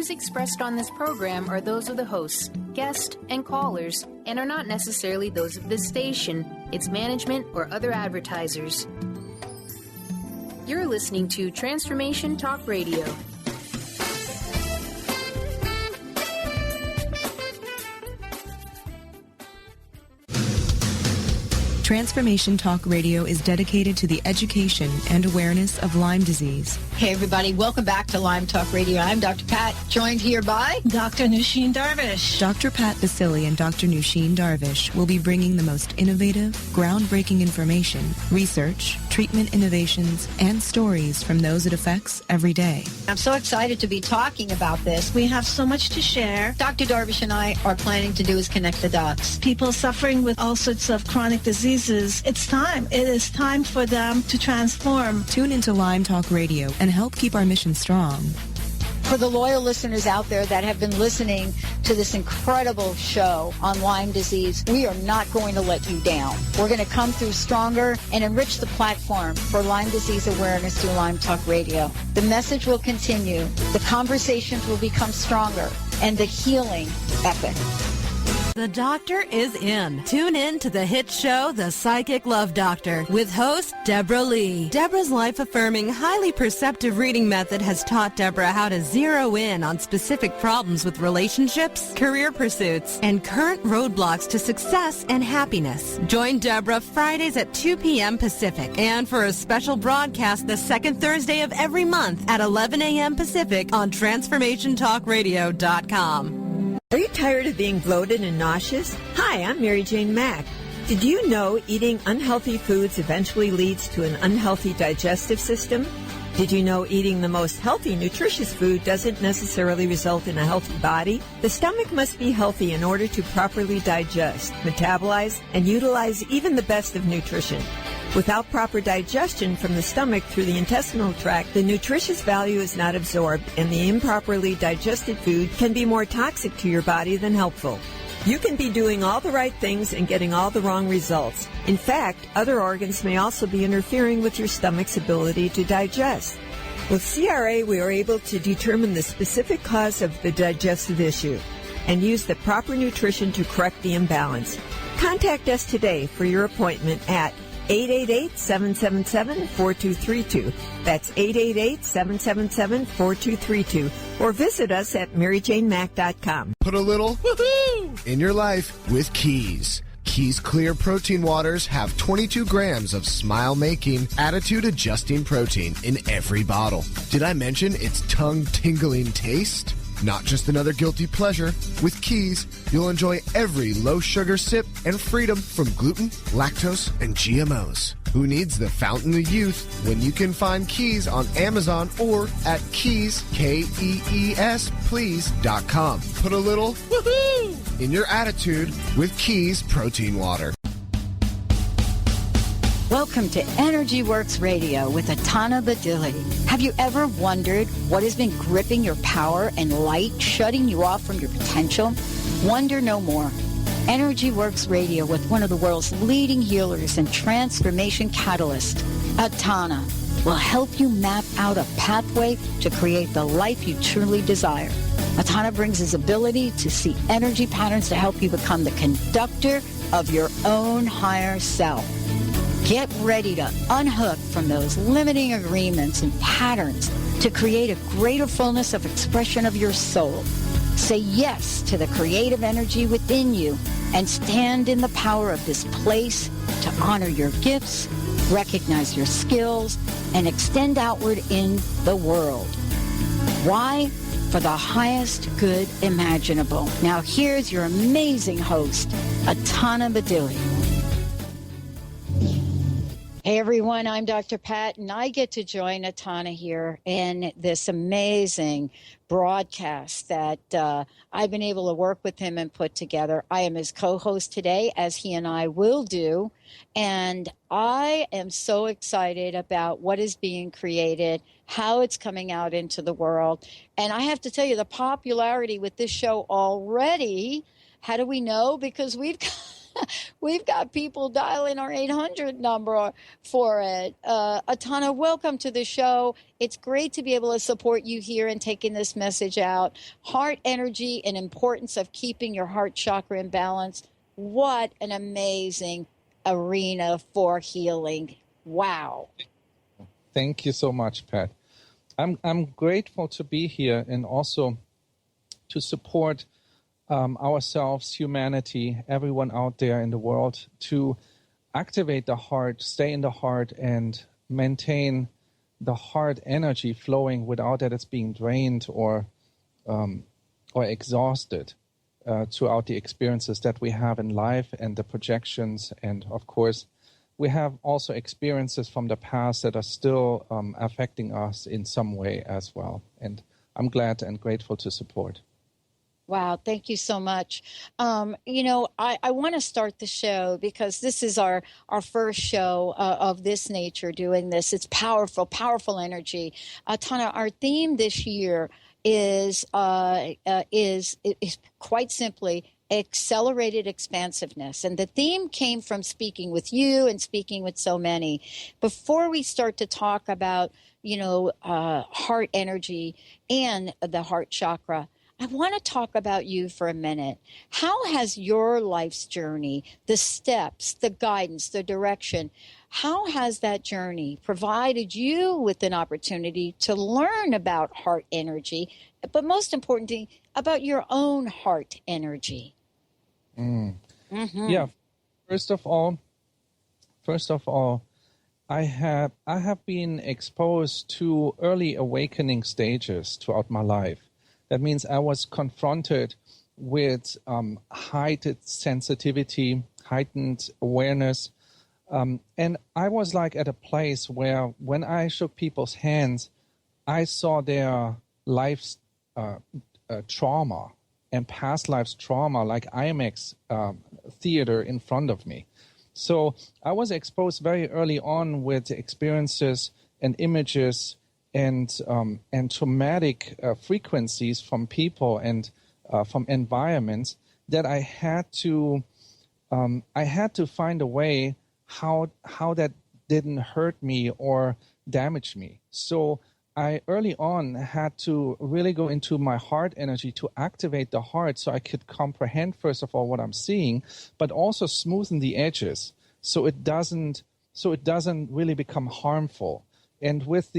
views expressed on this program are those of the hosts, guests, and callers, and are not necessarily those of this station, its management, or other advertisers. You're listening to Transformation Talk Radio. Transformation Talk Radio is dedicated to the education and awareness of Lyme disease. Hey, everybody. Welcome back to Lyme Talk Radio. I'm Dr. Pat, joined here by Dr. Nusheen Darvish. Dr. Pat Basili and Dr. Nusheen Darvish will be bringing the most innovative, groundbreaking information, research, treatment innovations, and stories from those it affects every day. I'm so excited to be talking about this. We have so much to share. Dr. Darvish and I are planning to do is connect the dots. People suffering with all sorts of chronic diseases, it's time. It is time for them to transform. Tune into Lyme Talk Radio and help keep our mission strong. For the loyal listeners out there that have been listening to this incredible show on Lyme disease, we are not going to let you down. We're going to come through stronger and enrich the platform for Lyme disease awareness through Lyme Talk Radio. The message will continue, the conversations will become stronger, and the healing epic. The doctor is in. Tune in to the hit show, The Psychic Love Doctor, with host Deborah Lee. Deborah's life-affirming, highly perceptive reading method has taught Deborah how to zero in on specific problems with relationships, career pursuits, and current roadblocks to success and happiness. Join Deborah Fridays at 2 p.m. Pacific, and for a special broadcast the second Thursday of every month at 11 a.m. Pacific on TransformationTalkRadio.com. Are you tired of being bloated and nauseous? Hi, I'm Mary Jane Mack. Did you know eating unhealthy foods eventually leads to an unhealthy digestive system? Did you know eating the most healthy, nutritious food doesn't necessarily result in a healthy body? The stomach must be healthy in order to properly digest, metabolize, and utilize even the best of nutrition. Without proper digestion from the stomach through the intestinal tract, the nutritious value is not absorbed, and the improperly digested food can be more toxic to your body than helpful. You can be doing all the right things and getting all the wrong results. In fact, other organs may also be interfering with your stomach's ability to digest. With CRA, we are able to determine the specific cause of the digestive issue and use the proper nutrition to correct the imbalance. Contact us today for your appointment at 888-777-4232. That's 888-777-4232. Or visit us at MaryJaneMack.com. Put a little woohoo in your life with Keys. Keys Clear Protein Waters have 22 grams of smile-making, attitude-adjusting protein in every bottle. Did I mention its tongue-tingling taste? Not just another guilty pleasure. With Keys, you'll enjoy every low-sugar sip and freedom from gluten, lactose, and GMOs. Who needs the fountain of youth when you can find Keys on Amazon or at Keys, Kees, please.com. Put a little woohoo in your attitude with Keys Protein Water. Welcome to Energy Works Radio with Ataana Badili. Have you ever wondered what has been gripping your power and light, shutting you off from your potential? Wonder no more. Energy Works Radio with one of the world's leading healers and transformation catalysts, Ataana, will help you map out a pathway to create the life you truly desire. Ataana brings his ability to see energy patterns to help you become the conductor of your own higher self. Get ready to unhook from those limiting agreements and patterns to create a greater fullness of expression of your soul. Say yes to the creative energy within you and stand in the power of this place to honor your gifts, recognize your skills, and extend outward in the world. Why? For the highest good imaginable. Now here's your amazing host, Ataana Badili. Hey everyone, I'm Dr. Pat, and I get to join Ataana here in this amazing broadcast that I've been able to work with him and put together. I am his co-host today, as he and I will do, and I am so excited about what is being created, how it's coming out into the world, and I have to tell you, the popularity with this show already, how do we know? Because we've got We've got people dialing our 800 number for it. Ataana, welcome to the show. It's great to be able to support you here and taking this message out. Heart energy and importance of keeping your heart chakra in balance. What an amazing arena for healing. Wow. Thank you so much, Pat. I'm grateful to be here and also to support ourselves, humanity, everyone out there in the world, to activate the heart, stay in the heart, and maintain the heart energy flowing without that it's being drained or exhausted throughout the experiences that we have in life and the projections. And of course, we have also experiences from the past that are still affecting us in some way as well. And I'm glad and grateful to support. Wow, thank you so much. I want to start the show because this is our first show of this nature doing this. It's powerful, powerful energy. Ataana, our theme this year is quite simply accelerated expansiveness. And the theme came from speaking with you and speaking with so many. Before we start to talk about, heart energy and the heart chakra, I want to talk about you for a minute. How has your life's journey, the steps, the guidance, the direction, how has that journey provided you with an opportunity to learn about heart energy, but most importantly, about your own heart energy? Mm-hmm. Yeah. First of all, I have been exposed to early awakening stages throughout my life. That means I was confronted with heightened sensitivity, heightened awareness. And I was like at a place where when I shook people's hands, I saw their life's trauma and past life's trauma, like IMAX theater in front of me. So I was exposed very early on with experiences and images and traumatic frequencies from people and from environments that I had to find a way how that didn't hurt me or damage me. So I early on had to really go into my heart energy to activate the heart so I could comprehend, first of all, what I'm seeing, but also smoothen the edges so it doesn't really become harmful. And with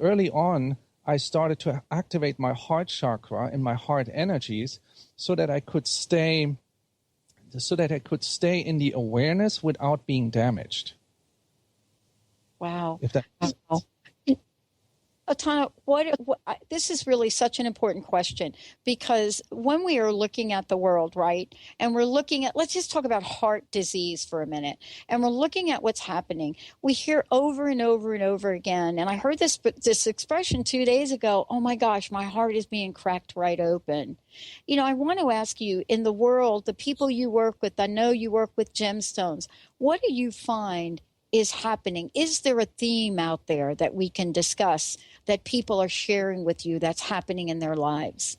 early on, I started to activate my heart chakra and my heart energies so that I could stay in the awareness without being damaged. Wow. If that makes sense. Ataana, this is really such an important question because when we are looking at the world, right, and we're looking at, let's just talk about heart disease for a minute, and we're looking at what's happening, we hear over and over and over again, and I heard this expression 2 days ago, oh my gosh, my heart is being cracked right open. I want to ask you, in the world, the people you work with, I know you work with gemstones, what do you find is happening? Is there a theme out there that we can discuss that people are sharing with you that's happening in their lives?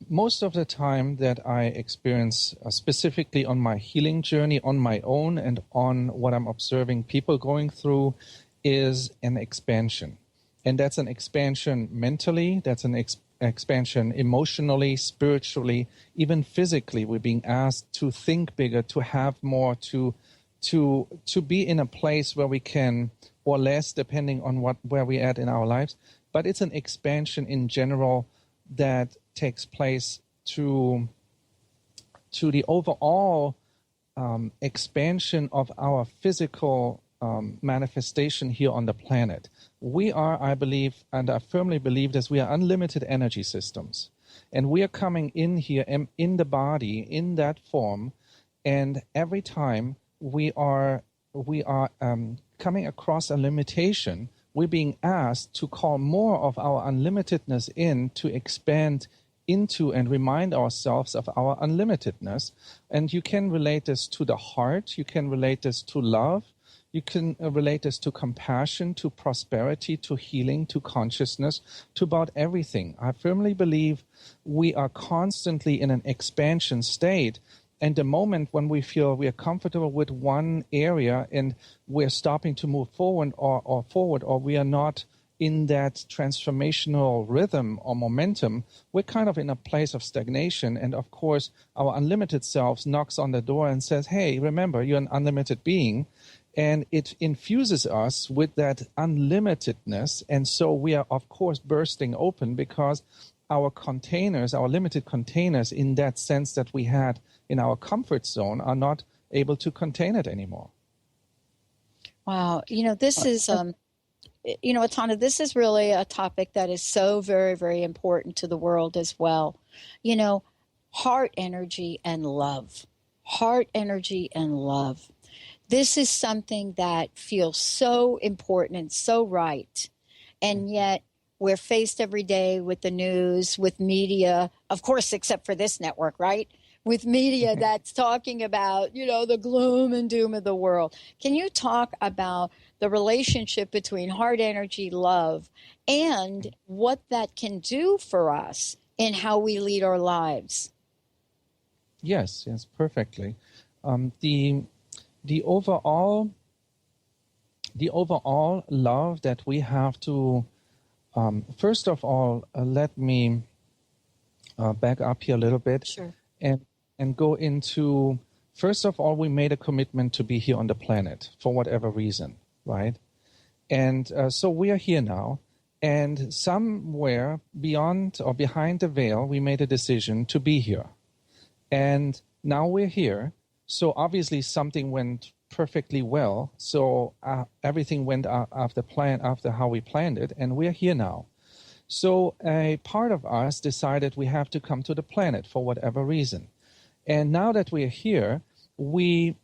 Most of the time that I experience, specifically on my healing journey, on my own and on what I'm observing people going through, is an expansion. And that's an expansion mentally, that's an expansion emotionally, spiritually, even physically. We're being asked to think bigger, to have more, to be in a place where we can, or less, depending on where we're at in our lives. But it's an expansion in general that takes place to the overall expansion of our physical manifestation here on the planet. We are, I believe, and I firmly believe this, we are unlimited energy systems. And we are coming in here in the body, in that form, and every time we are coming across a limitation, we're being asked to call more of our unlimitedness in, to expand into and remind ourselves of our unlimitedness. And you can relate this to the heart, you can relate this to love, You can relate this to compassion, to prosperity, to healing, to consciousness, to about everything. I firmly believe we are constantly in an expansion state. And the moment when we feel we are comfortable with one area and we're stopping to move forward or we are not in that transformational rhythm or momentum, we're kind of in a place of stagnation. And of course, our unlimited selves knocks on the door and says, hey, remember, you're an unlimited being. And it infuses us with that unlimitedness. And so we are, of course, bursting open because our containers, our limited containers in that sense that we had in our comfort zone are not able to contain it anymore. Wow. This is, Ataana, this is really a topic that is so very, very important to the world as well. Heart energy and love. Heart energy and love. This is something that feels so important and so right. And yet we're faced every day with the news, with media, of course, except for this network, right? With media that's talking about, the gloom and doom of the world. Can you talk about the relationship between heart energy, love, and what that can do for us in how we lead our lives? Yes, perfectly. The overall love that we have to, first of all, let me back up here a little bit. Sure. And go into, first of all, we made a commitment to be here on the planet for whatever reason, right? And so we are here now. And somewhere beyond or behind the veil, we made a decision to be here. And now we're here. So obviously something went perfectly well. So everything went after how we planned it. And we're here now. So a part of us decided we have to come to the planet for whatever reason. And now that we're here, we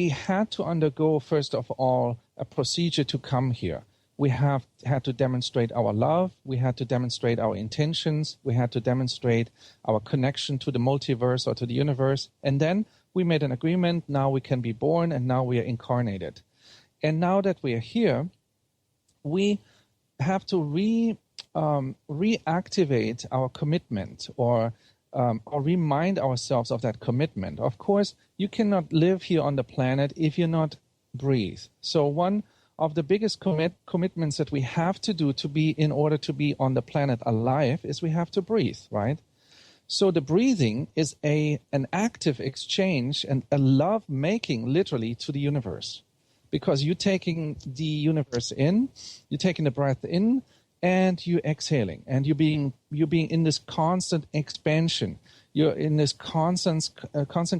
had to undergo, first of all, a procedure to come here. We had to demonstrate our love. We had to demonstrate our intentions. We had to demonstrate our connection to the multiverse or to the universe. And then we made an agreement. Now we can be born, and now we are incarnated. And now that we are here, we have to reactivate our commitment or remind ourselves of that commitment. Of course, you cannot live here on the planet if you not breathe. So one of the biggest commitments that we have to do in order to be on the planet alive is we have to breathe, right? So the breathing is an active exchange and a love making literally to the universe, because you're taking the universe in, you're taking the breath in, and you're exhaling, and you're being in this constant expansion. You're in this constant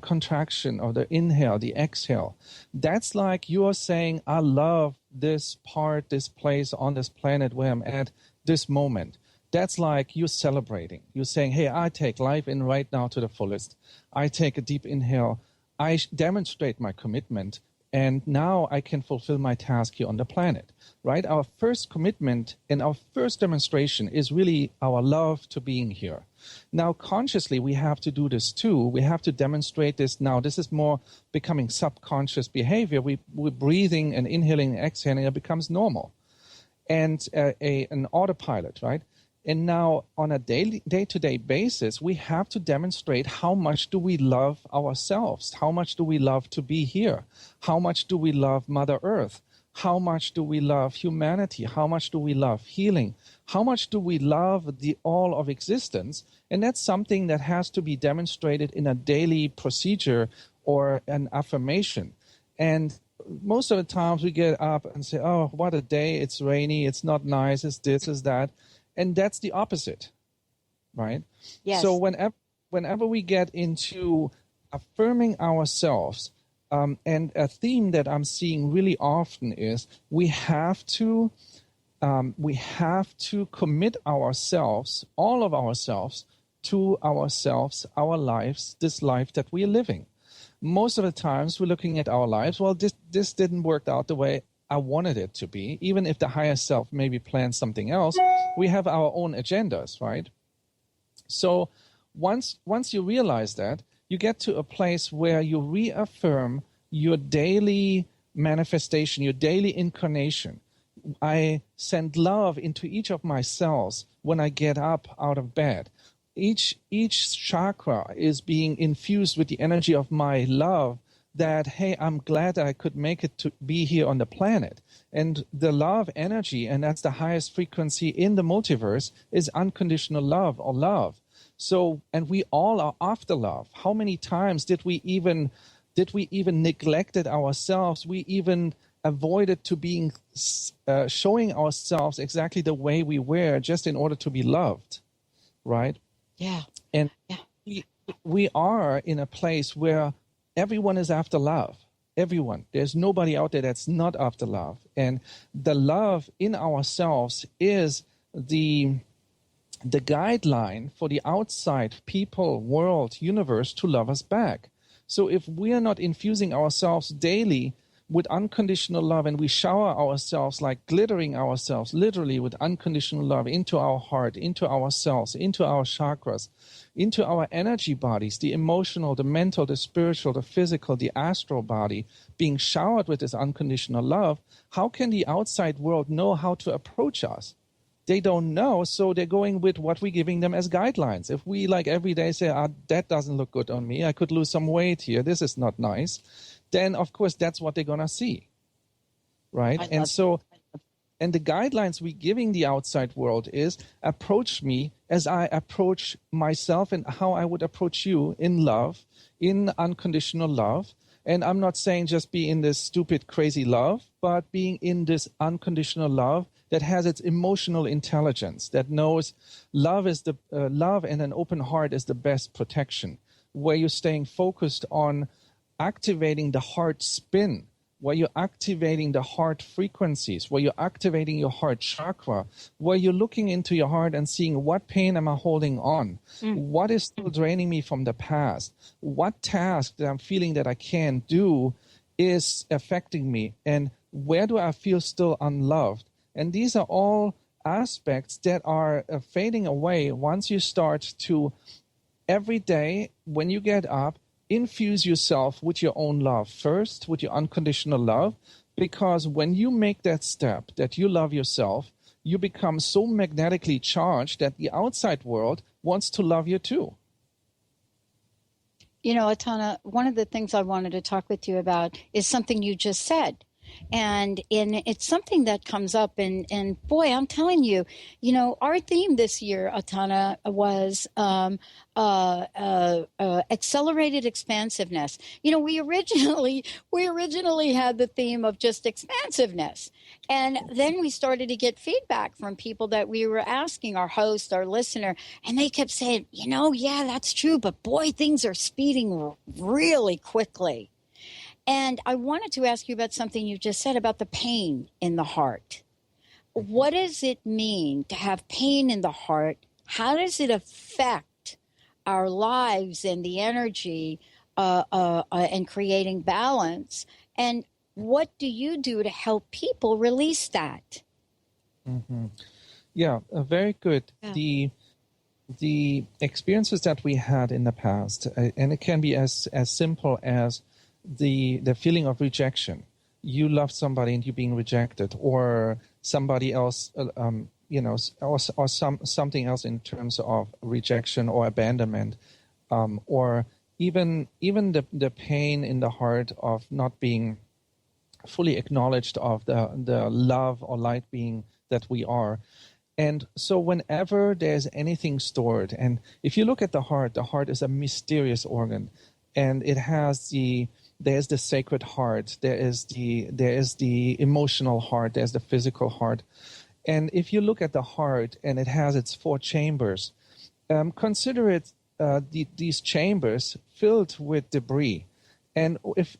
contraction of the inhale, the exhale. That's like you're saying, I love this part, this place on this planet where I'm at this moment. That's like you're celebrating. You're saying, hey, I take life in right now to the fullest. I take a deep inhale. I demonstrate my commitment. And now I can fulfill my task here on the planet, right? Our first commitment and our first demonstration is really our love to being here. Now, consciously, we have to do this too. We have to demonstrate this now. This is more becoming subconscious behavior. We're breathing and inhaling and exhaling. It becomes normal. And an autopilot, right? And now on a day-to-day basis, we have to demonstrate how much do we love ourselves? How much do we love to be here? How much do we love Mother Earth? How much do we love humanity? How much do we love healing? How much do we love the all of existence? And that's something that has to be demonstrated in a daily procedure or an affirmation. And most of the times we get up and say, oh, what a day. It's rainy. It's not nice. It's this, it's that. And that's the opposite, right? Yes. So whenever we get into affirming ourselves, and a theme that I'm seeing really often is we have to commit ourselves, all of ourselves, to ourselves, our lives, this life that we are living. Most of the times we're looking at our lives, well, this didn't work out the way I wanted it to be. Even if the higher self maybe planned something else, we have our own agendas, right? So once you realize that, you get to a place where you reaffirm your daily manifestation, your daily incarnation. I send love into each of my cells when I get up out of bed. Each chakra is being infused with the energy of my love, that, hey, I'm glad that I could make it to be here on the planet. And the love energy, and that's the highest frequency in the multiverse, is unconditional love or love. So, and we all are after love. How many times did we even neglected ourselves? We even avoided to being showing ourselves exactly the way we were, just in order to be loved, right? Yeah. And we are in a place where everyone is after love. Everyone. There's nobody out there that's not after love. And the love in ourselves is the guideline for the outside people, world, universe to love us back. So if we are not infusing ourselves daily with unconditional love, and we shower ourselves, like glittering ourselves literally with unconditional love into our heart, into our cells, into our chakras, into our energy bodies, the emotional, the mental, the spiritual, the physical, the astral body, being showered with this unconditional love, how can the outside world know how to approach us? They don't know, so they're going with what we're giving them as guidelines. If we, like, every day say, that doesn't look good on me, I could lose some weight here, this is not nice, then of course that's what they're going to see, right? And the guidelines we're giving the outside world is, approach me as I approach myself, and how I would approach you in love, in unconditional love. And I'm not saying just be in this stupid, crazy love, but being in this unconditional love that has its emotional intelligence, that knows love is love, and an open heart is the best protection, where you're staying focused on activating the heart spin, where you're activating the heart frequencies, where you're activating your heart chakra, where you're looking into your heart and seeing, what pain am I holding on? What is still draining me from the past? What task that I'm feeling that I can't do is affecting me? And where do I feel still unloved? And these are all aspects that are fading away once you start to, every day when you get up, infuse yourself with your own love first, with your unconditional love, because when you make that step, that you love yourself, you become so magnetically charged that the outside world wants to love you too. You know, Ataana, one of the things I wanted to talk with you about is something you just said. And it's something that comes up, and boy, I'm telling you, you know, our theme this year, Ataana, was accelerated expansiveness. You know, we originally had the theme of just expansiveness, and then we started to get feedback from people that we were asking, our host, our listener, and they kept saying, you know, yeah, that's true, but boy, things are speeding really quickly. And I wanted to ask you about something you just said about the pain in the heart. What does it mean to have pain in the heart? How does it affect our lives and the energy and creating balance? And what do you do to help people release that? Mm-hmm. Yeah, very good. Yeah. The experiences that we had in the past, and it can be as simple as the feeling of rejection. You love somebody and you're being rejected, or somebody else, or something else in terms of rejection or abandonment, or even the pain in the heart of not being fully acknowledged of the love or light being that we are. And so whenever there's anything stored, and if you look at the heart is a mysterious organ, and it has there's the sacred heart, there is the emotional heart, there's the physical heart. And if you look at the heart and it has its 4 chambers, consider it these chambers filled with debris. And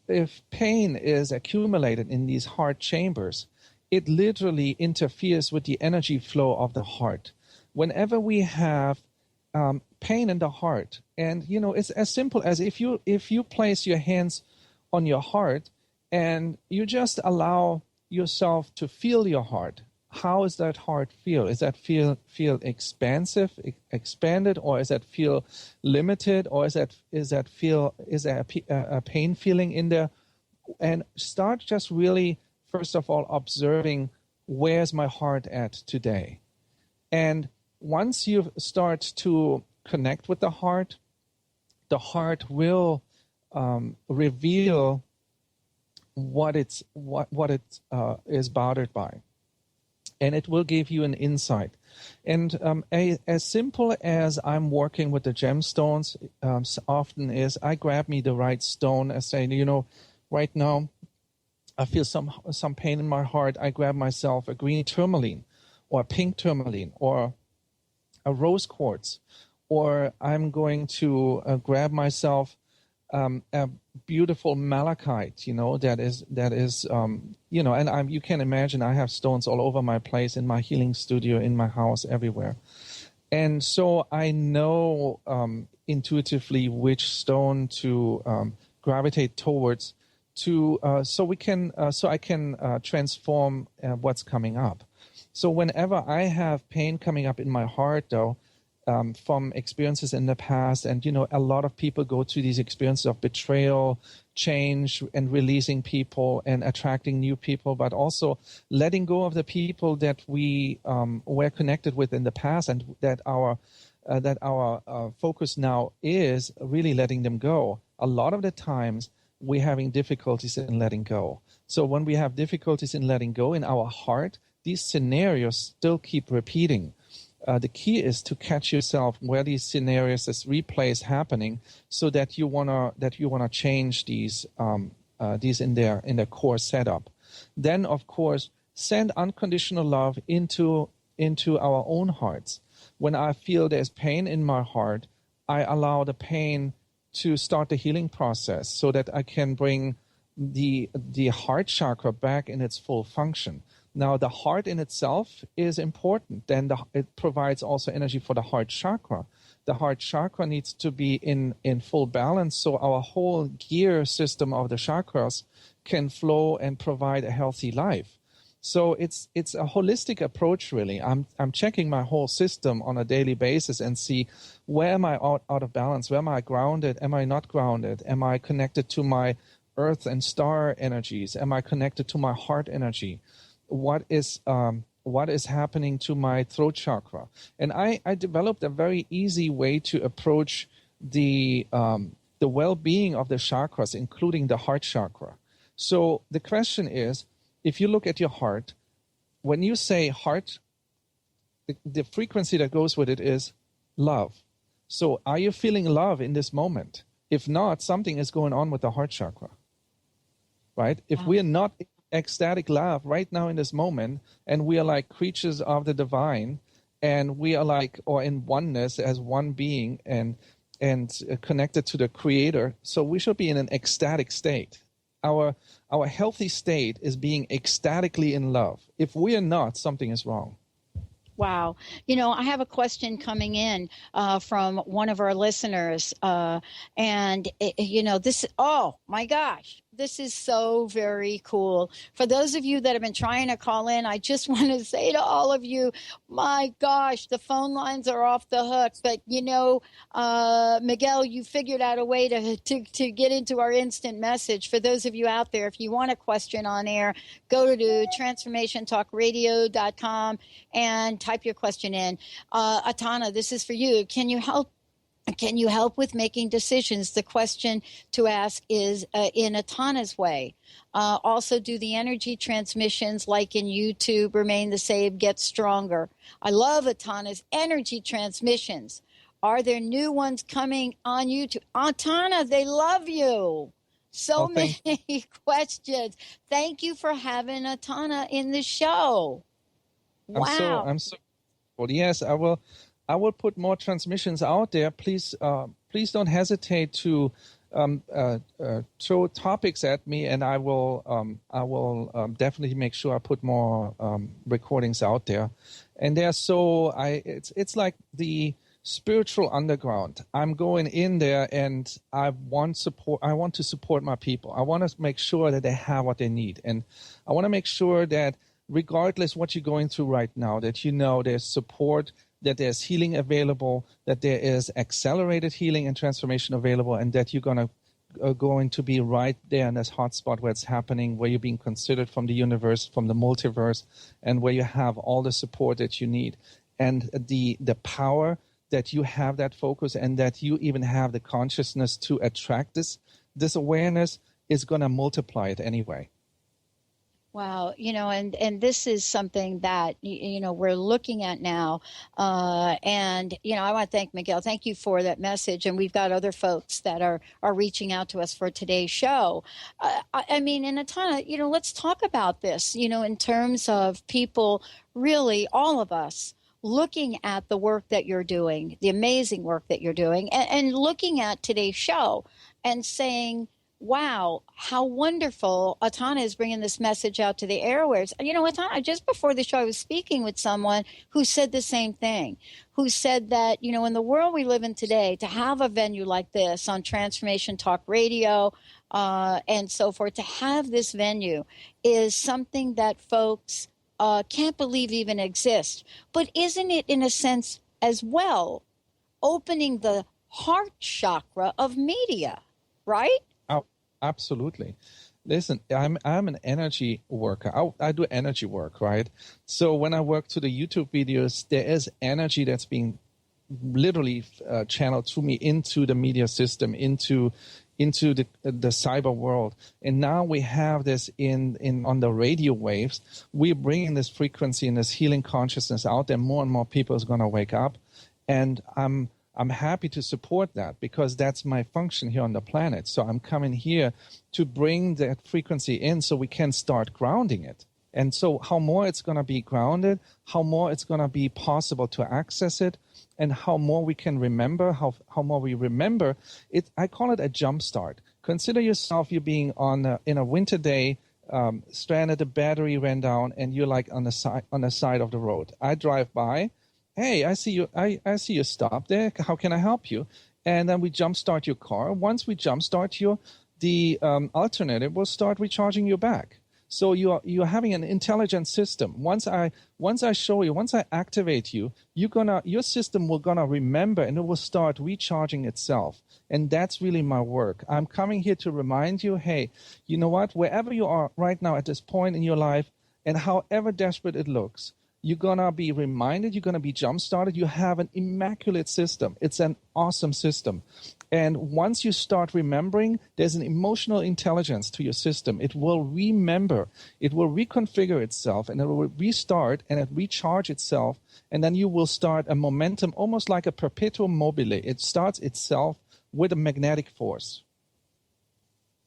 if pain is accumulated in these heart chambers, it literally interferes with the energy flow of the heart. Whenever we have pain in the heart, and you know, it's as simple as if you place your hands on your heart and you just allow yourself to feel your heart. How is that heart feel? Is that feel expansive, expanded, or is that feel limited, or is there a pain feeling in there? and start just really, first of all, observing where's my heart at today. And once you start to connect with the heart will reveal what it is bothered by, and it will give you an insight. And as simple as I'm working with the gemstones often is, I grab me the right stone and say, right now I feel some pain in my heart. I grab myself a green tourmaline or a pink tourmaline or a rose quartz, or I'm going to grab myself a beautiful malachite, that is, and you can imagine I have stones all over my place, in my healing studio, in my house, everywhere. And so I know intuitively which stone to gravitate towards so I can transform what's coming up. So whenever I have pain coming up in my heart, though, from experiences in the past, and a lot of people go through these experiences of betrayal, change, and releasing people and attracting new people, but also letting go of the people that we were connected with in the past, and that our focus now is really letting them go. A lot of the times we're having difficulties in letting go. So when we have difficulties in letting go in our heart, these scenarios still keep repeating. The key is to catch yourself where these scenarios, this replay is happening, so that you wanna change these in their core setup. Then, of course, send unconditional love into our own hearts. When I feel there's pain in my heart, I allow the pain to start the healing process, so that I can bring the heart chakra back in its full function. Now, the heart in itself is important. Then it provides also energy for the heart chakra. The heart chakra needs to be in full balance, so our whole gear system of the chakras can flow and provide a healthy life. So it's a holistic approach, really. I'm checking my whole system on a daily basis and see, where am I out of balance? Where am I grounded? Am I not grounded? Am I connected to my earth and star energies? Am I connected to my heart energy? What is happening to my throat chakra? And I developed a very easy way to approach the well-being of the chakras, including the heart chakra. So the question is, if you look at your heart, when you say heart, the frequency that goes with it is love. So are you feeling love in this moment? If not, something is going on with the heart chakra, right? If we are not ecstatic love right now in this moment, and we are like creatures of the divine, and we are like, or in oneness as one being, and connected to the creator, so we should be in an ecstatic state. Our healthy state is being ecstatically in love. If we are not, something is wrong. Wow. I have a question coming in from one of our listeners. And this, oh my gosh, this is so very cool. For those of you that have been trying to call in, I just want to say to all of you, my gosh, the phone lines are off the hook. But, Miguel, you figured out a way to get into our instant message. For those of you out there, if you want a question on air, go to transformationtalkradio.com and type your question in. Ataana, this is for you. Can you help with making decisions? The question to ask is in Ataana's way. Also, do the energy transmissions, like in YouTube, remain the same, get stronger? I love Ataana's energy transmissions. Are there new ones coming on YouTube? Ataana, they love you. So many questions. Thank you for having Ataana in the show. Wow. I'm so well, yes, I will put more transmissions out there. Please don't hesitate to throw topics at me, and I will definitely make sure I put more recordings out there. And it's like the spiritual underground. I'm going in there, and I want to support my people. I want to make sure that they have what they need, and I want to make sure that regardless what you're going through right now, that there's support, that there's healing available, that there is accelerated healing and transformation available, and that you're going going to be right there in this hotspot where it's happening, where you're being considered from the universe, from the multiverse, and where you have all the support that you need. And the power that you have that focus and that you even have the consciousness to attract this awareness is going to multiply it anyway. Wow, and this is something that, we're looking at now. And, I want to thank Miguel. Thank you for that message. And we've got other folks that are reaching out to us for today's show. And Ataana, let's talk about this, in terms of people, really all of us, looking at the work that you're doing, the amazing work that you're doing, and looking at today's show and saying, wow, how wonderful Ataana is bringing this message out to the airwaves. Ataana, just before the show, I was speaking with someone who said the same thing, who said that, in the world we live in today, to have a venue like this on Transformation Talk Radio and so forth, to have this venue is something that folks can't believe even exists. But isn't it, in a sense, as well, opening the heart chakra of media, right? Absolutely. Listen, I'm an energy worker. I do energy work, right? So when I work to the YouTube videos, there is energy that's being literally channeled through me into the media system, into the cyber world. And now we have this on the radio waves. We're bringing this frequency and this healing consciousness out there. More and more people is going to wake up. And I'm happy to support that because that's my function here on the planet. So I'm coming here to bring that frequency in so we can start grounding it. And so how more it's going to be grounded, how more it's going to be possible to access it, and how more we can remember, how more we remember it. I call it a jump start. Consider yourself, you're being in a winter day, stranded, the battery ran down, and you're like on the side of the road. I drive by. Hey, I see you. I see you stop there. How can I help you? And then we jumpstart your car. Once we jumpstart you, the alternative will start recharging you back. So you're having an intelligent system. Once I show you, once I activate you, your system will gonna remember and it will start recharging itself. And that's really my work. I'm coming here to remind you, hey, you know what? Wherever you are right now at this point in your life, and however desperate it looks, you're going to be reminded, you're going to be jump-started. You have an immaculate system. It's an awesome system. And once you start remembering, there's an emotional intelligence to your system. It will remember, it will reconfigure itself, and it will restart and it recharge itself. And then you will start a momentum, almost like a perpetuum mobile. It starts itself with a magnetic force.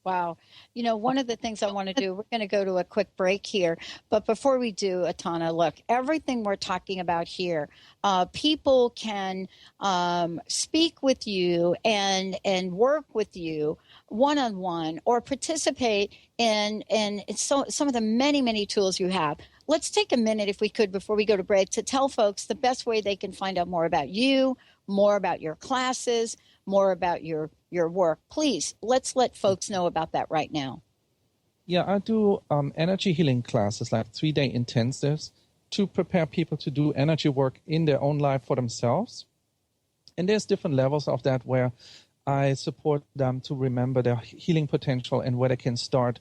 Wow. One of the things I want to do, we're going to go to a quick break here. But before we do, Ataana, look, everything we're talking about here, people can speak with you and work with you one-on-one or participate in some of the many, many tools you have. Let's take a minute, if we could, before we go to break, to tell folks the best way they can find out more about you, more about your classes, more about your work. Please, let's let folks know about that right now. Yeah, I do energy healing classes, like 3-day intensives, to prepare people to do energy work in their own life for themselves. And there's different levels of that where I support them to remember their healing potential and where they can start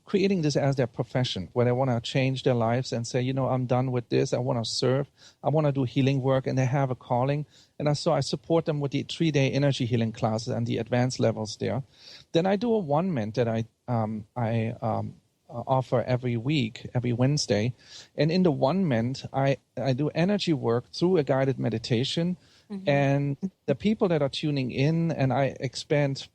creating this as their profession, where they want to change their lives and say, I'm done with this. I want to serve. I want to do healing work, and they have a calling. And so I support them with the 3-day energy healing classes and the advanced levels there. Then I do a 1-ment that I offer every week, every Wednesday. And in the 1-ment, I do energy work through a guided meditation. Mm-hmm. And the people that are tuning in, and I expand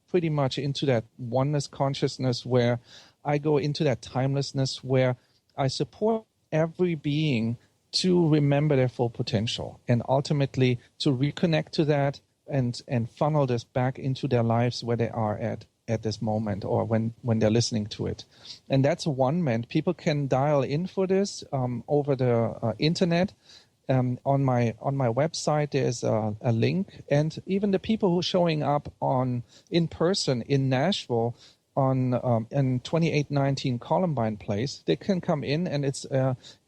pretty much into that oneness consciousness where I go into that timelessness where I support every being to remember their full potential and ultimately to reconnect to that and funnel this back into their lives where they are at this moment or when they're listening to it. And that's a 1-ment. People can dial in for this over the internet. On my website, there's a link, and even the people who are showing up in person in Nashville in 2819 Columbine Place, they can come in, and it's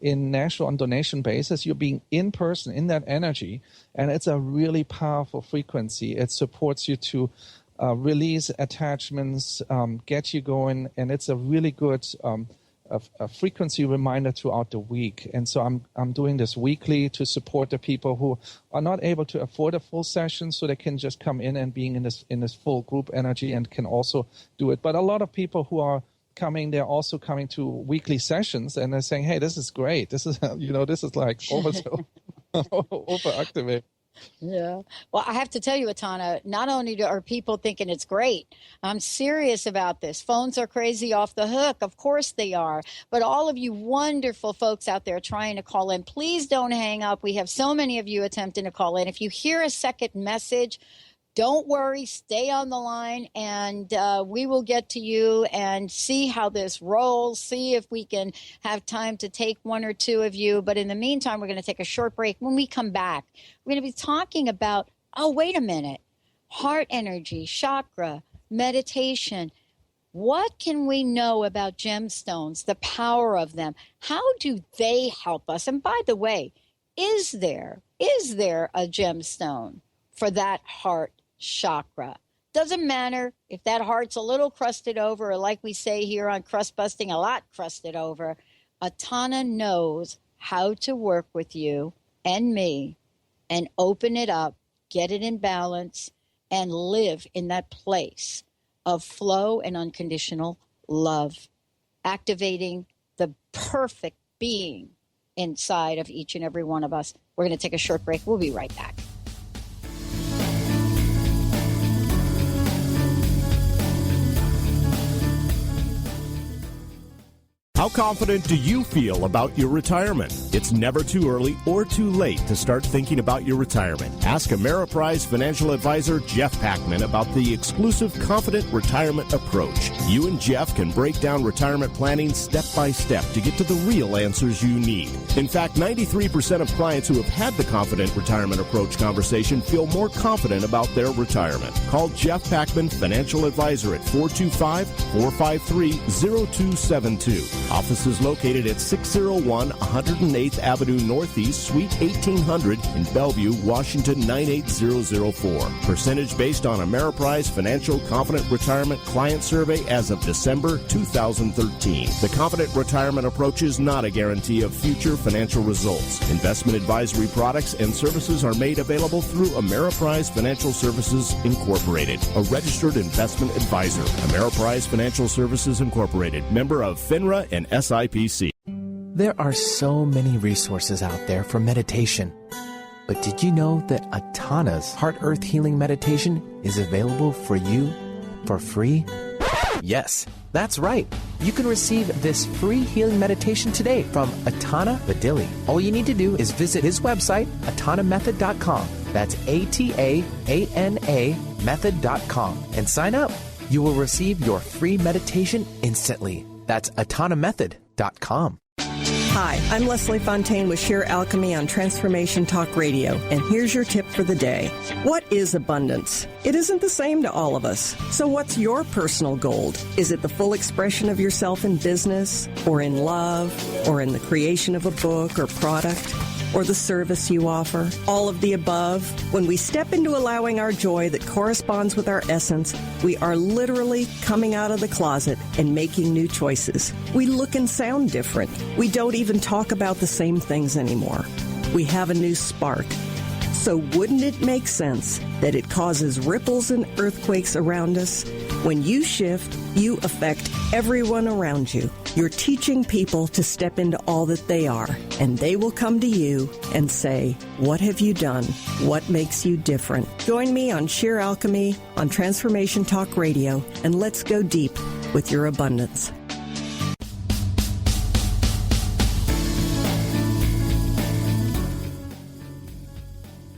in Nashville on donation basis. You're being in person in that energy, and it's a really powerful frequency. It supports you to release attachments, get you going, and it's a really good a frequency reminder throughout the week. And so I'm doing this weekly to support the people who are not able to afford a full session, so they can just come in and being in this full group energy and can also do it. But a lot of people who are coming, they're also coming to weekly sessions, and they're saying, hey, this is great. This is, this is like overactivate. Yeah. Well, I have to tell you, Ataana, not only are people thinking it's great, I'm serious about this. Phones are crazy off the hook. Of course they are. But all of you wonderful folks out there trying to call in, please don't hang up. We have so many of you attempting to call in. If you hear a second message, don't worry, stay on the line, and we will get to you and see how this rolls, see if we can have time to take one or two of you. But in the meantime, we're going to take a short break. When we come back, we're going to be talking about, wait a minute, heart energy, chakra, meditation. What can we know about gemstones, the power of them? How do they help us? And by the way, is there a gemstone for that heart chakra? Doesn't matter if that heart's a little crusted over, or like we say here on Crust Busting, a lot crusted over. Ataana knows how to work with you and me and open it up, get it in balance, and live in that place of flow and unconditional love, activating the perfect being inside of each and every one of us. We're going to take a short break. We'll be right back. How confident do you feel about your retirement? It's never too early or too late to start thinking about your retirement. Ask Ameriprise financial advisor Jeff Packman about the exclusive Confident Retirement Approach. You and Jeff can break down retirement planning step by step to get to the real answers you need. In fact, 93% of clients who have had the Confident Retirement Approach conversation feel more confident about their retirement. Call Jeff Packman, financial advisor at 425-453-0272. Office is located at 601 108th Avenue Northeast, Suite 1800 in Bellevue, Washington 98004. Percentage based on Ameriprise Financial Confident Retirement Client Survey as of December 2013. The Confident Retirement Approach is not a guarantee of future financial results. Investment advisory products and services are made available through Ameriprise Financial Services Incorporated, a registered investment advisor. Ameriprise Financial Services Incorporated, member of FINRA and SIPC. There are so many resources out there for meditation. But did you know that Ataana's Heart Earth Healing Meditation is available for you for free? Yes, that's right. You can receive this free healing meditation today from Ataana Badili. All you need to do is visit his website, ataanamethod.com. That's ATAANA method.com, and sign up. You will receive your free meditation instantly. That's ataanamethod.com. Hi, I'm Leslie Fontaine with Sheer Alchemy on Transformation Talk Radio, and here's your tip for the day. What is abundance? It isn't the same to all of us. So what's your personal gold? Is it the full expression of yourself in business, or in love, or in the creation of a book or product, or the service you offer? All of the above. When we step into allowing our joy that corresponds with our essence, we are literally coming out of the closet and making new choices. We look and sound different. We don't even talk about the same things anymore. We have a new spark. So wouldn't it make sense that it causes ripples and earthquakes around us? When you shift, you affect everyone around you. You're teaching people to step into all that they are, and they will come to you and say, what have you done? What makes you different? Join me on Sheer Alchemy on Transformation Talk Radio, and let's go deep with your abundance.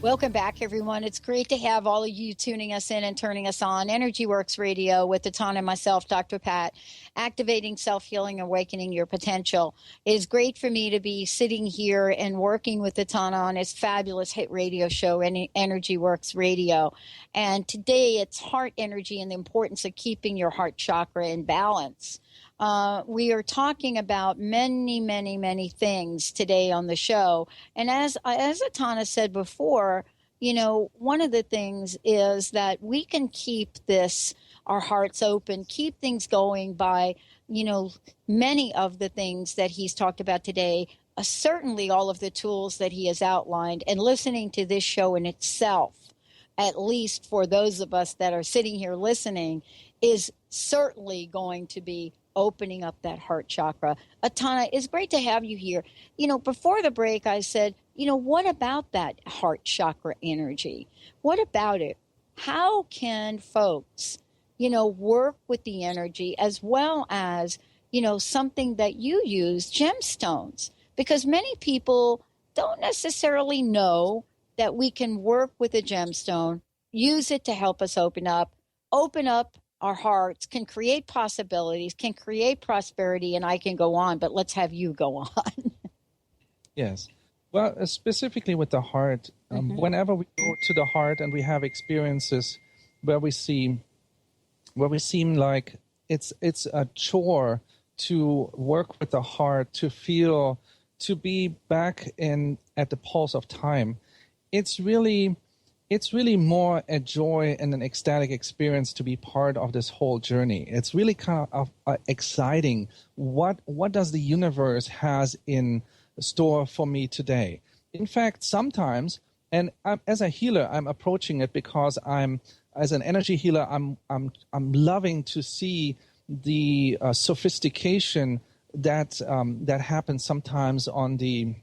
Welcome back, everyone. It's great to have all of you tuning us in and turning us on. Energy Works Radio with Ataana and myself, Dr. Pat, activating self-healing, awakening your potential. It is great for me to be sitting here and working with Ataana on his fabulous hit radio show, Energy Works Radio. And today it's heart energy and the importance of keeping your heart chakra in balance. We are talking about many, many, many things today on the show. And as Ataana said before, one of the things is that we can keep our hearts open, keep things going by, many of the things that he's talked about today, certainly all of the tools that he has outlined, and listening to this show in itself, at least for those of us that are sitting here listening, is certainly going to be opening up that heart chakra. Ataana, it's great to have you here. Before the break, I said, what about that heart chakra energy? What about it? How can folks, work with the energy as well as, something that you use, gemstones? Because many people don't necessarily know that we can work with a gemstone, use it to help us open up our hearts, can create possibilities, can create prosperity, and I can go on, but let's have you go on. Yes. Well, specifically with the heart, whenever we go to the heart and we have experiences where we seem like it's a chore to work with the heart, to be back at the pulse of time, it's really more a joy and an ecstatic experience to be part of this whole journey. It's really kind of exciting. What does the universe has in store for me today? In fact, sometimes, and as a healer, I'm approaching it because as an energy healer, I'm loving to see the sophistication that happens sometimes on the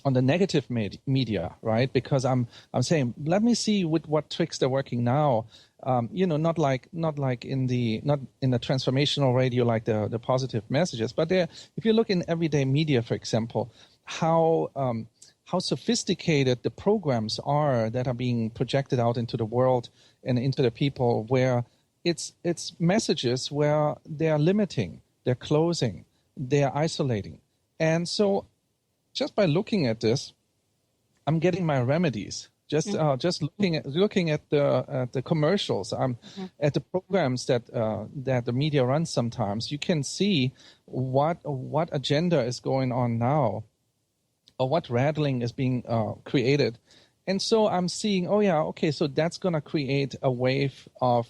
negative media, right? Because I'm saying, let me see with what tricks they're working now. Not like in the transformational radio, like the positive messages, but if you look in everyday media, for example, how sophisticated the programs are that are being projected out into the world and into the people, where it's messages where they are limiting, they're closing, they're isolating, and so just by looking at this, I'm getting my remedies. Just looking at the commercials, at the programs that the media runs. Sometimes you can see what agenda is going on now, or what rattling is being created, and so I'm seeing, so that's going to create a wave of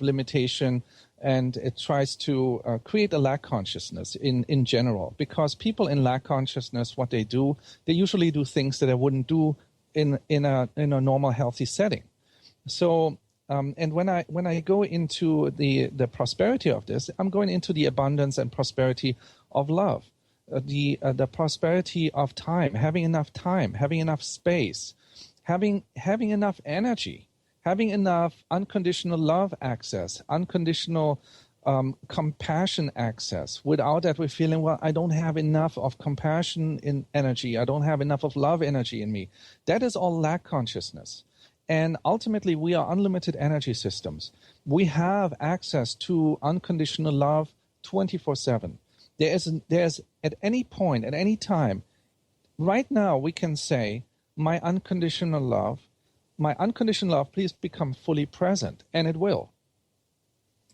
limitation. And it tries to create a lack consciousness in general, because people in lack consciousness, what they do, they usually do things that they wouldn't do in a normal healthy setting. So and when I go into the prosperity of this, I'm going into the abundance and prosperity of love, the prosperity of time, having enough space, having enough energy, having enough unconditional love access, unconditional compassion access. Without that, we're feeling, I don't have enough of compassion in energy. I don't have enough of love energy in me. That is all lack consciousness. And ultimately, we are unlimited energy systems. We have access to unconditional love 24/7. There's at any point, at any time, right now, we can say, my unconditional love, please become fully present, and it will.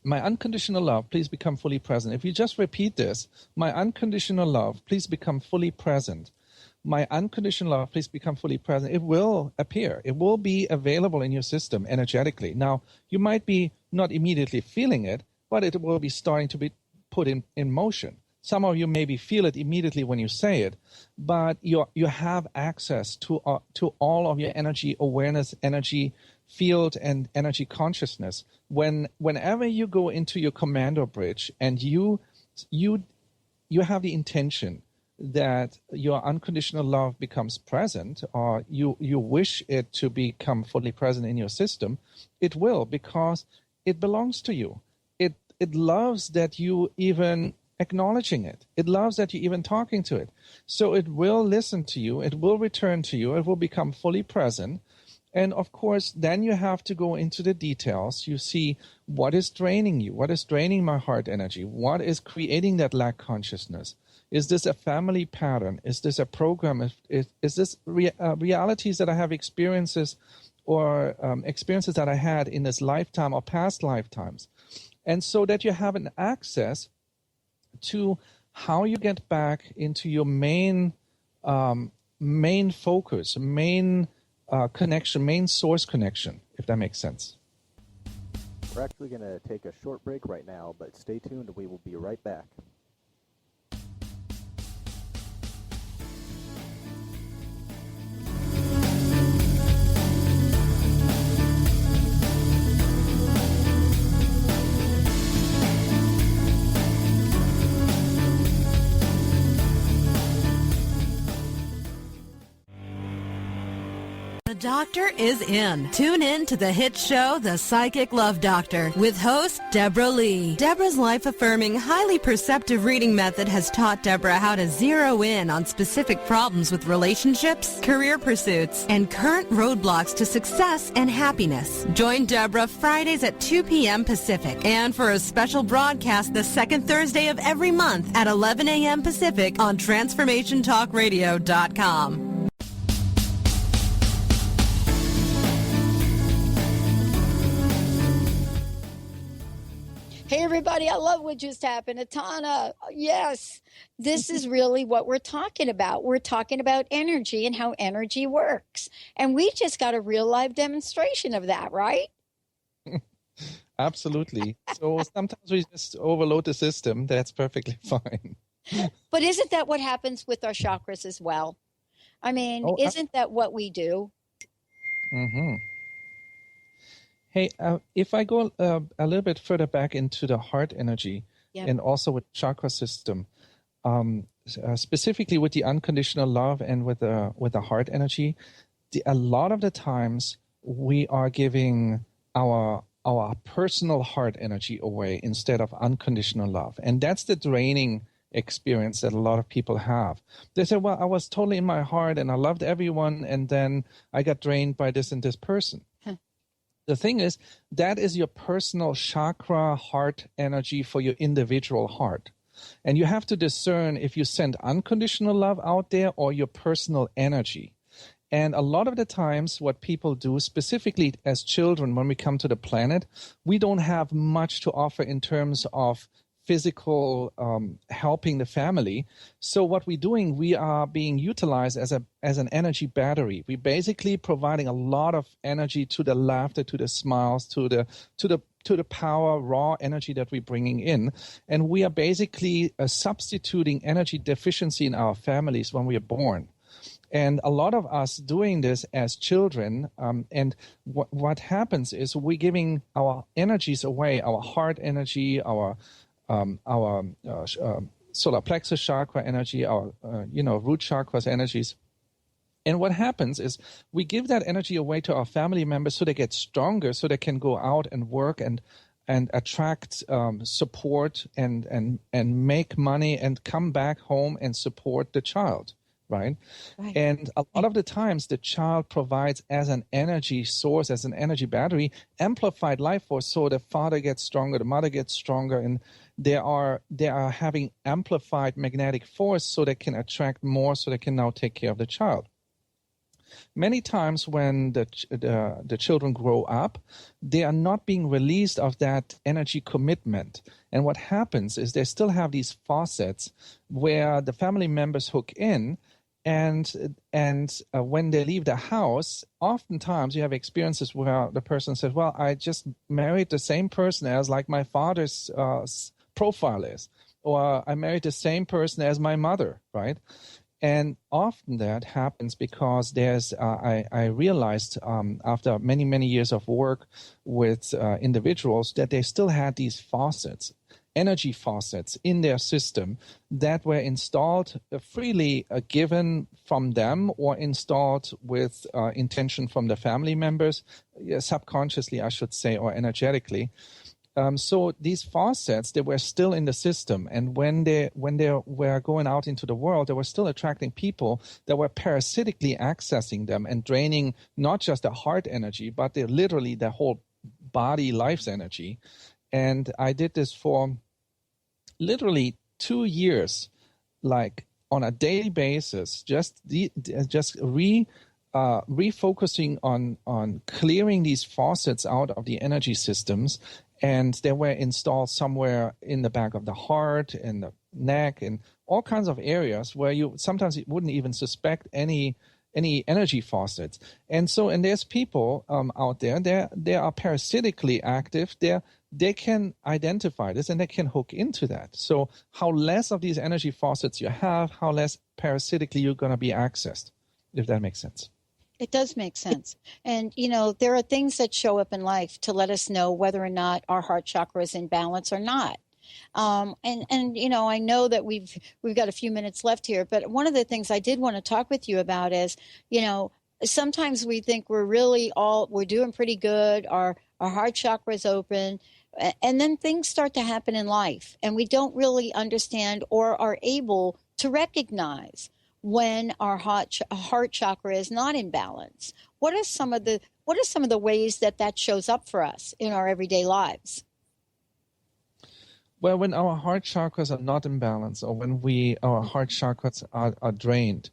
My unconditional love, please become fully present. If you just repeat this, my unconditional love, please become fully present. My unconditional love, please become fully present. It will appear. It will be available in your system energetically. Now, you might be not immediately feeling it, but it will be starting to be put in motion. Some of you maybe feel it immediately when you say it, but you have access to all of your energy awareness, energy field, and energy consciousness. Whenever you go into your commando bridge and you have the intention that your unconditional love becomes present, or you wish it to become fully present in your system, it will, because it belongs to you. It loves that you even acknowledging it. It loves that you're even talking to it. So it will listen to you. It will return to you. It will become fully present. And of course, then you have to go into the details. You see what is draining you. What is draining my heart energy? What is creating that lack consciousness? Is this a family pattern? Is this a program? Is this realities that I have experiences or experiences that I had in this lifetime or past lifetimes? And so that you have an access to how you get back into your main focus, main connection, main source connection, if that makes sense. We're actually going to take a short break right now, but stay tuned and we will be right back. The doctor is in. Tune in to the hit show, The Psychic Love Doctor, with host Deborah Lee. Deborah's life-affirming, highly perceptive reading method has taught Deborah how to zero in on specific problems with relationships, career pursuits, and current roadblocks to success and happiness. Join Deborah Fridays at 2 p.m. Pacific, and for a special broadcast the second Thursday of every month at 11 a.m. Pacific on TransformationTalkRadio.com. Hey, everybody, I love what just happened. Ataana, yes, this is really what we're talking about. We're talking about energy and how energy works. And we just got a real live demonstration of that, right? Absolutely. So sometimes we just overload the system. That's perfectly fine. But isn't that what happens with our chakras as well? I mean, isn't that what we do? Mm-hmm. Hey, if I go a little bit further back into the heart energy and also with chakra system, specifically with the unconditional love and with the heart energy, a lot of the times we are giving our personal heart energy away instead of unconditional love. And that's the draining experience that a lot of people have. They say, well, I was totally in my heart and I loved everyone, and then I got drained by this and this person. The thing is, that is your personal chakra heart energy for your individual heart. And you have to discern if you send unconditional love out there or your personal energy. And a lot of the times what people do, specifically as children, when we come to the planet, we don't have much to offer in terms of physical helping the family. So what we're doing, we are being utilized as an energy battery. We're basically providing a lot of energy to the laughter, to the smiles, to the power, raw energy that we're bringing in. And we are basically substituting energy deficiency in our families when we are born. And a lot of us doing this as children, and what happens is we're giving our energies away, our heart energy, our solar plexus chakra energy, our root chakras energies. And what happens is we give that energy away to our family members so they get stronger, so they can go out and work and attract support and make money and come back home and support the child. Right? And a lot of the times the child provides as an energy source, as an energy battery, amplified life force, so the father gets stronger, the mother gets stronger, and they are having amplified magnetic force so they can attract more, so they can now take care of the child. Many times when the children grow up, they are not being released of that energy commitment. And what happens is they still have these faucets where the family members hook in. And when they leave the house, oftentimes you have experiences where the person says, well, I just married the same person as like my father's profile is, or I married the same person as my mother, right? And often that happens because there's, I realized after many, many years of work with individuals that they still had these faucets, energy faucets in their system that were installed freely given from them or installed with intention from the family members, subconsciously, I should say, or energetically. So these faucets, they were still in the system. And when they were going out into the world, they were still attracting people that were parasitically accessing them and draining not just the heart energy, but literally the whole body life's energy. And I did this for literally 2 years, like on a daily basis, just refocusing on clearing these faucets out of the energy systems. And they were installed somewhere in the back of the heart, in the neck, and all kinds of areas where you sometimes wouldn't even suspect any energy faucets. And there's people out there, they are parasitically active. They can identify this and they can hook into that. So how less of these energy faucets you have, how less parasitically you're going to be accessed, if that makes sense. It does make sense. And, there are things that show up in life to let us know whether or not our heart chakra is in balance or not. I know that we've got a few minutes left here, but one of the things I did want to talk with you about is, sometimes we think we're doing pretty good. Our heart chakra is open. And then things start to happen in life and we don't really understand or are able to recognize when our heart chakra is not in balance. What are some of the ways that shows up for us in our everyday lives? Well, when our heart chakras are not in balance, or when our heart chakras are drained,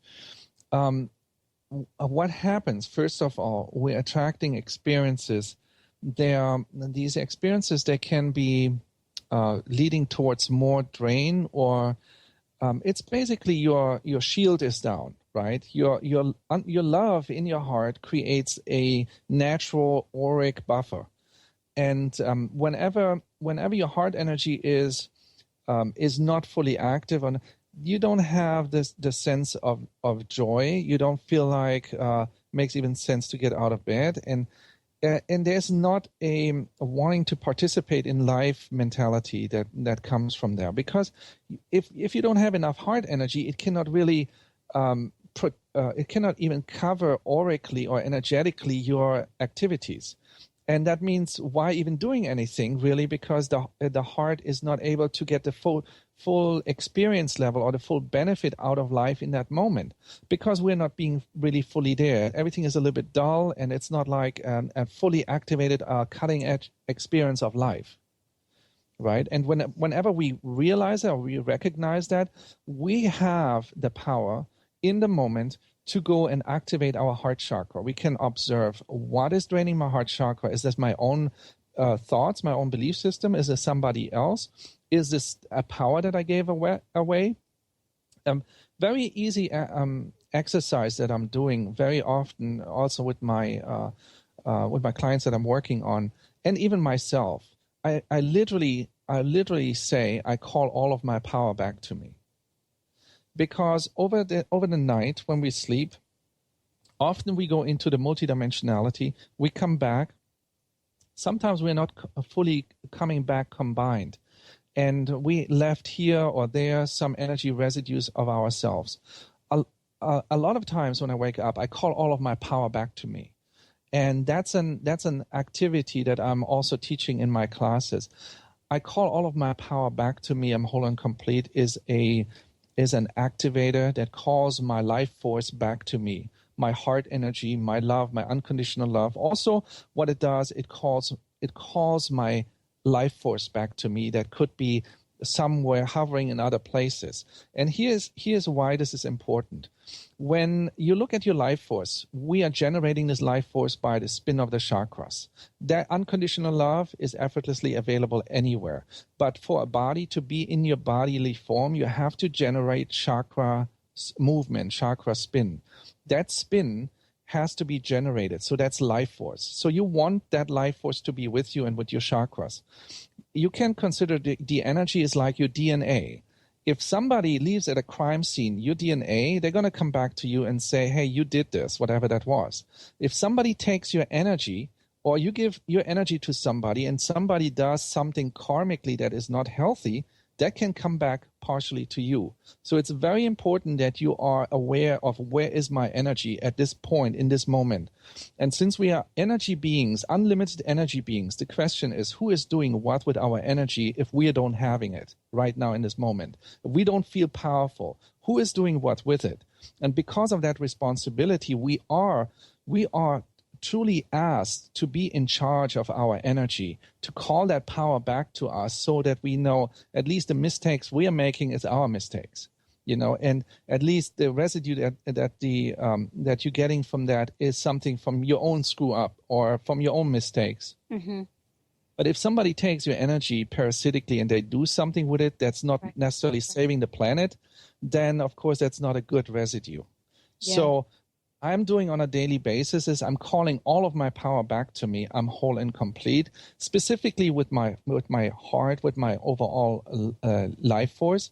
what happens? First of all, we're attracting experiences. These experiences, they can be leading towards more drain, or it's basically your shield is down, right? Your love in your heart creates a natural auric buffer. And whenever your heart energy is not fully active, you don't have the sense of joy. You don't feel like makes even sense to get out of bed, and there's not a wanting to participate in life mentality that comes from there. Because if you don't have enough heart energy, it cannot really it cannot even cover aurically or energetically your activities. And that means why even doing anything, really? Because the heart is not able to get the full experience level or the full benefit out of life in that moment, because we're not being really fully there. Everything is a little bit dull, and it's not like a fully activated, cutting-edge experience of life, right? And whenever we realize that or we recognize that, we have the power in the moment to go and activate our heart chakra. We can observe what is draining my heart chakra. Is this my own thoughts, my own belief system? Is this somebody else? Is this a power that I gave away? Very easy exercise that I'm doing very often, also with my clients that I'm working on, and even myself. I literally say I call all of my power back to me. Because over the night when we sleep, often we go into the multidimensionality. We come back. Sometimes we're not fully coming back combined. And we left here or there some energy residues of ourselves. A lot of times when I wake up, I call all of my power back to me. And that's an activity that I'm also teaching in my classes. I call all of my power back to me. I'm whole and complete is an activator that calls my life force back to me, my heart energy, my love, my unconditional love. Also, what it does, it calls my life force back to me that could be somewhere hovering in other places. And here's why this is important. When you look at your life force, we are generating this life force by the spin of the chakras. That unconditional love is effortlessly available anywhere. But for a body to be in your bodily form, you have to generate chakra movement, chakra spin. That spin has to be generated. So that's life force. So you want that life force to be with you and with your chakras. You can consider the energy is like your DNA. If somebody leaves at a crime scene, your DNA, they're going to come back to you and say, hey, you did this, whatever that was. If somebody takes your energy, or you give your energy to somebody and somebody does something karmically that is not healthy, that can come back partially to you. So it's very important that you are aware of where is my energy at this point, in this moment. And since we are energy beings, unlimited energy beings, the question is who is doing what with our energy if we don't having it right now in this moment? If we don't feel powerful, who is doing what with it? And because of that responsibility, we are truly asked to be in charge of our energy, to call that power back to us so that we know at least the mistakes we are making is our mistakes, and at least the residue that you're getting from that is something from your own screw up or from your own mistakes. Mm-hmm. But if somebody takes your energy parasitically and they do something with it that's not necessarily saving the planet, then of course that's not a good residue. Yeah. So I'm doing on a daily basis is I'm calling all of my power back to me. I'm whole and complete, specifically with my heart, with my overall life force.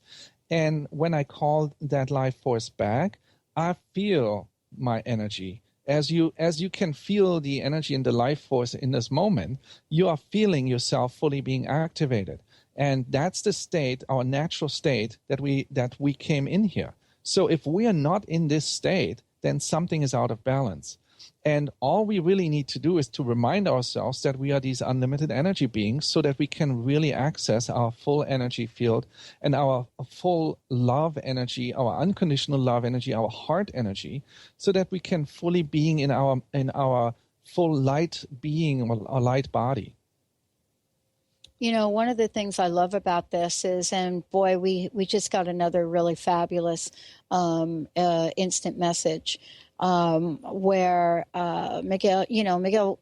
And when I call that life force back, I feel my energy. As you can feel the energy in the life force in this moment, you are feeling yourself fully being activated. And that's the state, our natural state that we came in here. So if we are not in this state, then something is out of balance. And all we really need to do is to remind ourselves that we are these unlimited energy beings so that we can really access our full energy field and our full love energy, our unconditional love energy, our heart energy, so that we can fully being in our full light being, or light body. One of the things I love about this is, and boy, we just got another really fabulous instant message where Miguel,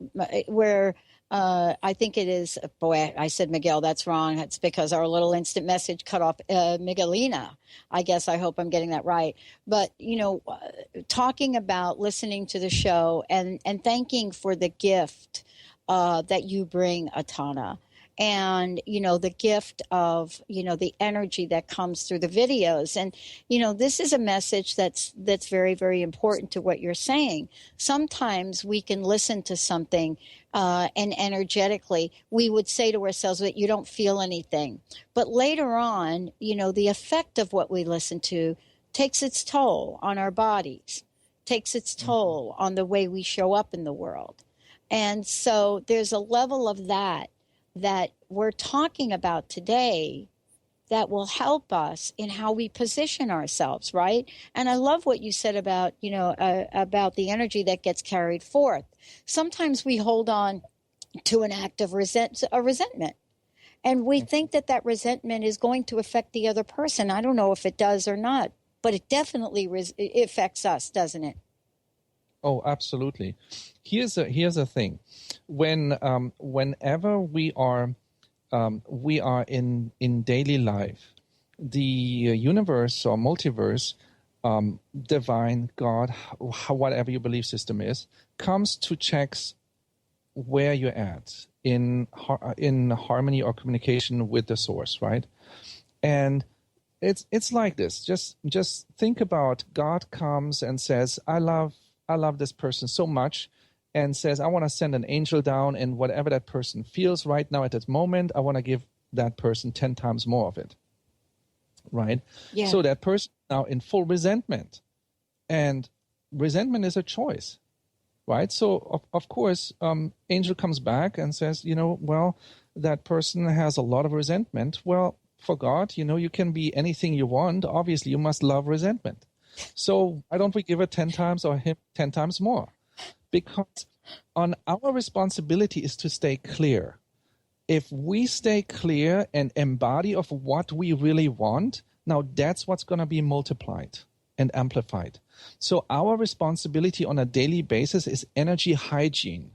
where I think it is, boy, I said Miguel, that's wrong. It's because our little instant message cut off Miguelina. I hope I'm getting that right. But, talking about listening to the show and thanking for the gift that you bring, Ataana. And, the gift of, the energy that comes through the videos. And, this is a message that's very, very important to what you're saying. Sometimes we can listen to something and energetically we would say to ourselves that you don't feel anything. But later on, the effect of what we listen to takes its toll on our bodies, takes its toll on the way we show up in the world. And so there's a level of that we're talking about today that will help us in how we position ourselves, right? And I love what you said about, about the energy that gets carried forth. Sometimes we hold on to an act of resentment, and we think that resentment is going to affect the other person. I don't know if it does or not, but it definitely it affects us, doesn't it? Oh, absolutely. Here's a thing. Whenever we are in daily life, the universe or multiverse, divine, God, whatever your belief system is, comes to checks where you're at in harmony or communication with the source, right? And it's like this. Just think about God comes and says, I love this person so much, and says, I want to send an angel down, and whatever that person feels right now at this moment, I want to give that person 10 times more of it. Right? Yeah. So that person now in full resentment. And resentment is a choice. Right? So, of course, angel comes back and says, well, that person has a lot of resentment. Well, for God, you can be anything you want. Obviously, you must love resentment. So why don't we give it 10 times or him 10 times more? Because our responsibility is to stay clear. If we stay clear and embody of what we really want, now that's what's going to be multiplied and amplified. So our responsibility on a daily basis is energy hygiene.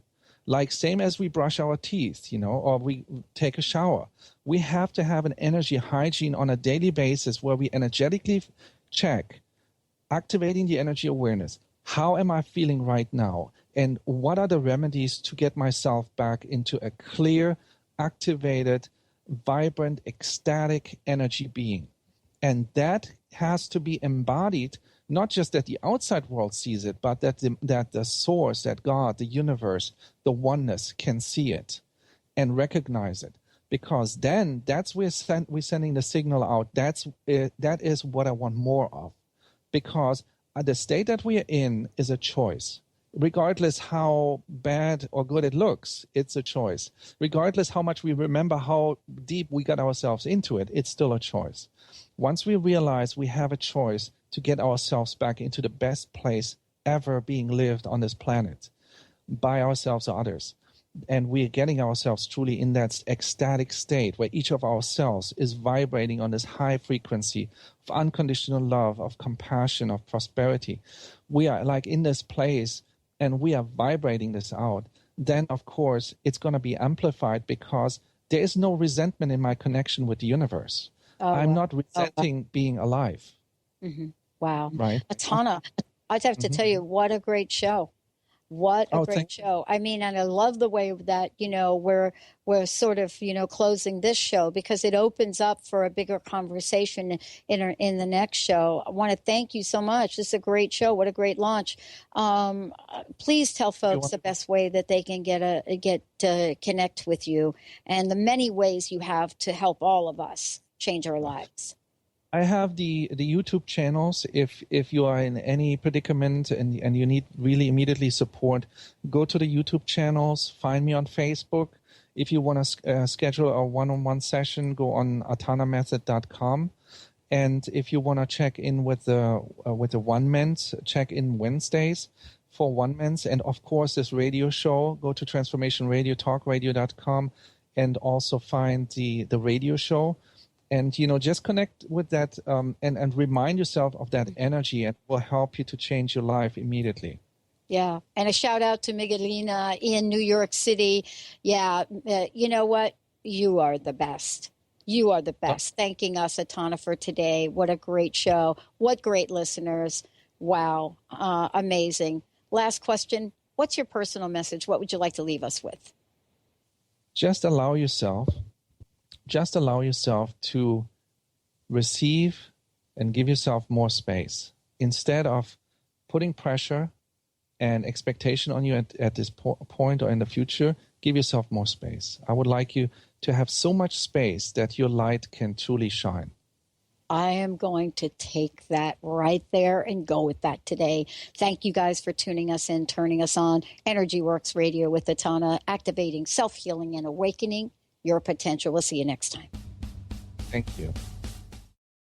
Like same as we brush our teeth, or we take a shower. We have to have an energy hygiene on a daily basis where we energetically check, activating the energy awareness. How am I feeling right now? And what are the remedies to get myself back into a clear, activated, vibrant, ecstatic energy being? And that has to be embodied, not just that the outside world sees it, but that the source, that God, the universe, the oneness can see it and recognize it. Because then that's where we're sending the signal out. That is what I want more of. Because the state that we are in is a choice. Regardless how bad or good it looks, it's a choice. Regardless how much we remember how deep we got ourselves into it, it's still a choice. Once we realize we have a choice to get ourselves back into the best place ever being lived on this planet, by ourselves or others, and we're getting ourselves truly in that ecstatic state where each of our cells is vibrating on this high frequency of unconditional love, of compassion, of prosperity. We are like in this place and we are vibrating this out. Then, of course, it's going to be amplified because there is no resentment in my connection with the universe. I'm not resenting being alive. Mm-hmm. Wow. Right. Ataana, I'd have to tell you, what a great show. What a great show. I mean, and I love the way that, we're sort of, closing this show, because it opens up for a bigger conversation in the next show. I want to thank you so much. This is a great show. What a great launch. Please tell folks the best way that they can get to connect with you, and the many ways you have to help all of us change our lives. I have the YouTube channels. If you are in any predicament and you need really immediately support, go to the YouTube channels. Find me on Facebook. If you want to schedule a one-on-one session, go on ataanamethod.com. And if you want to check in with the one-mens, check in Wednesdays for one-mens. And of course, this radio show, go to transformationradiotalkradio.com and also find the radio show. And, just connect with that and remind yourself of that energy, and it will help you to change your life immediately. Yeah. And a shout out to Miguelina in New York City. Yeah. You know what? You are the best. You are the best. Thanking us, Ataana, for today. What a great show. What great listeners. Wow. Amazing. Last question. What's your personal message? What would you like to leave us with? Just allow yourself to receive and give yourself more space. Instead of putting pressure and expectation on you at this point or in the future, give yourself more space. I would like you to have so much space that your light can truly shine. I am going to take that right there and go with that today. Thank you guys for tuning us in, turning us on. Energy Works Radio with Ataana, activating self-healing and awakening your potential. We'll see you next time. Thank you.